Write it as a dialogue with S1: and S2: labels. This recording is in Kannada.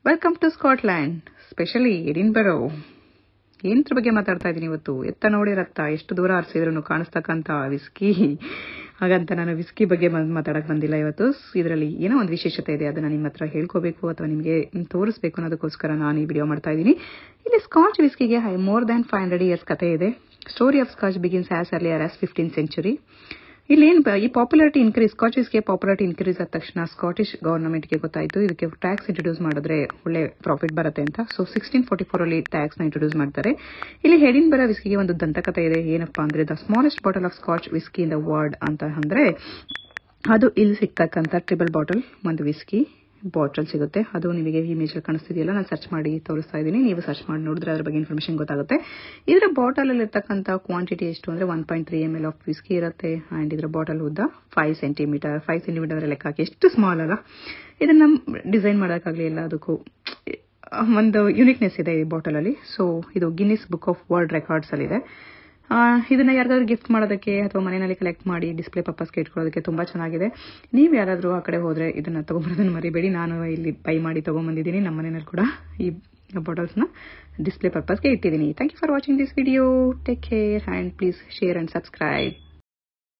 S1: Welcome to Scotland, specially Edinburgh. ಏನತ್ರ ಬಗ್ಗೆ ಮಾತಾಡ್ತಾ ಇದ್ದೀನಿ ಇವತ್ತು? ಎತ್ತ ನೋಡಿ ರಕ್ತ, ಎಷ್ಟು ದೂರ ಹರಿಸಿದ್ರು ಕಾಣಿಸ್ತಕ್ಕಂಥ ವಿಸ್ಕಿ. ಹಾಗಂತ ನಾನು ವಿಸ್ಕಿ ಬಗ್ಗೆ ಮಾತಾಡಕ್ ಬಂದಿಲ್ಲ ಇವತ್ತು. ಇದರಲ್ಲಿ ಏನೋ ಒಂದು ವಿಶೇಷತೆ ಇದೆ, ಅದನ್ನ ನಿಮ್ಮ ಹತ್ರ ಹೇಳ್ಕೋಬೇಕು ಅಥವಾ ನಿಮಗೆ ತೋರಿಸ್ಬೇಕು ಅನ್ನೋದಕ್ಕೋಸ್ಕರ ನಾನು ಈ ವಿಡಿಯೋ ಮಾಡ್ತಾ ಇದ್ದೀನಿ. ಇಲ್ಲಿ ಸ್ಕಾಚ್ ವಿಸ್ಕಿಗೆ ಮೋರ್ ದ್ಯಾನ್ 500 years ಕಥೆ ಇದೆ. Story of Scotch begins as earlier as 15th century. ಇಲ್ಲಿ ಈ ಪಾಪ್ಯುಲಾರಿಟಿ ಇನ್ಕ್ರೀಸ್, ಸ್ಕಾಚ್ ವಿಸ್ಕಿಗೆ ಪಾಪ್ಯುಲಾರಿಟಿ ಇನ್ಕ್ರೀಸ್ ಆದ ತಕ್ಷಣ ಸ್ಕಾಟಿಷ್ ಗವರ್ನಮೆಂಟ್ಗೆ ಗೊತ್ತಾಯಿತು ಇದಕ್ಕೆ ಟ್ಯಾಕ್ಸ್ ಇಂಟ್ರೊಡ್ಯೂಸ್ ಮಾಡಿದ್ರೆ ಒಳ್ಳೆ ಪ್ರಾಫಿಟ್ ಬರುತ್ತೆ ಅಂತ. ಸೊ 1644 ಅಲ್ಲಿ ಟ್ಯಾಕ್ಸ್ ನ ಇಂಟ್ರೊಡ್ಯೂಸ್ ಮಾಡ್ತಾರೆ. ಇಲ್ಲಿ ಎಡಿನ್ಬರೋ ವಿಸ್ಕಿಗೆ ಒಂದು ದಂತಕಥೆ ಇದೆ. ಏನಪ್ಪಾ ಅಂದ್ರೆ the smallest bottle of scotch whisky in the world ಅಂತ ಅಂದ್ರೆ ಅದು ಇಲ್ಲಿ ಸಿಗ್ತಕ್ಕಂಥ ಟ್ರಿಬಲ್ ಬಾಟಲ್ ಒಂದು ವಿಸ್ಕಿ ಬಾಟಲ್ ಸಿಗುತ್ತೆ. ಅದು ನಿಮಗೆ ಇಮೇಜ್ ಕಾಣಿಸ್ತಿದೆಯಲ್ಲ, ನಾನು ಸರ್ಚ್ ಮಾಡಿ ತೋರಿಸ್ತಾ ಇದ್ದೀನಿ. ನೀವು ಸರ್ಚ್ ಮಾಡಿ ನೋಡಿದ್ರೆ ಅದ್ರ ಬಗ್ಗೆ ಇನ್ಫಾರ್ಮೇಶನ್ ಗೊತ್ತಾಗುತ್ತೆ. ಇದರ ಬಾಟಲ್ ಅಲ್ಲಿ ಇರ್ತಕ್ಕಂಥ ಕ್ವಾಂಟಿಟಿ ಎಷ್ಟು ಅಂದ್ರೆ 1.3 ml ಆಫ್ ವಿಸ್ಕಿ ಇರುತ್ತೆ. ಅಂಡ್ ಇದರ ಬಾಟಲ್ ಉದ್ದ 5 ಸೆಂಟಿಮೀಟರ್ ಲೆಕ್ಕ ಹಾಕಿ, ಎಷ್ಟು ಸ್ಮಾಲ್ ಅಲ್ಲ. ಇದನ್ನ ಡಿಸೈನ್ ಮಾಡೋಕ್ಕಾಗಲಿ ಎಲ್ಲ ಅದಕ್ಕೂ ಒಂದು ಯುನಿಕ್ನೆಸ್ ಇದೆ ಈ ಬಾಟಲ್ ಅಲ್ಲಿ. ಸೊ ಇದು Guinness book of world records ಅಲ್ಲಿ ಇದೆ. ಇದನ್ನ ಯಾರಿಗಾದ್ರೂ ಗಿಫ್ಟ್ ಮಾಡೋದಕ್ಕೆ ಅಥವಾ ಮನೆಯಲ್ಲಿ ಕಲೆಕ್ಟ್ ಮಾಡಿ ಡಿಸ್ಪ್ಲೇ ಪರ್ಪಸ್ಗೆ ಇಟ್ಕೊಳ್ಳೋದಕ್ಕೆ ತುಂಬಾ ಚೆನ್ನಾಗಿದೆ. ನೀವು ಯಾರಾದ್ರೂ ಆ ಕಡೆ ಹೋದ್ರೆ ಇದನ್ನ ತಗೊಂಡ್ಬರೋದನ್ನ ಮರಿಬೇಡಿ. ನಾನು ಇಲ್ಲಿ ಬೈ ಮಾಡಿ ತಗೊಂಡ್ಬಂದಿದ್ದೀನಿ. ನಮ್ಮ ಮನೆಯಲ್ಲಿ ಕೂಡ ಈ ಬಾಟಲ್ಸ್ ನ ಡಿಸ್ಪ್ಲೇ ಪರ್ಪಸ್ಗೆ ಇಟ್ಟಿದ್ದೀನಿ. Thank you for watching this video. Take care and please share and subscribe.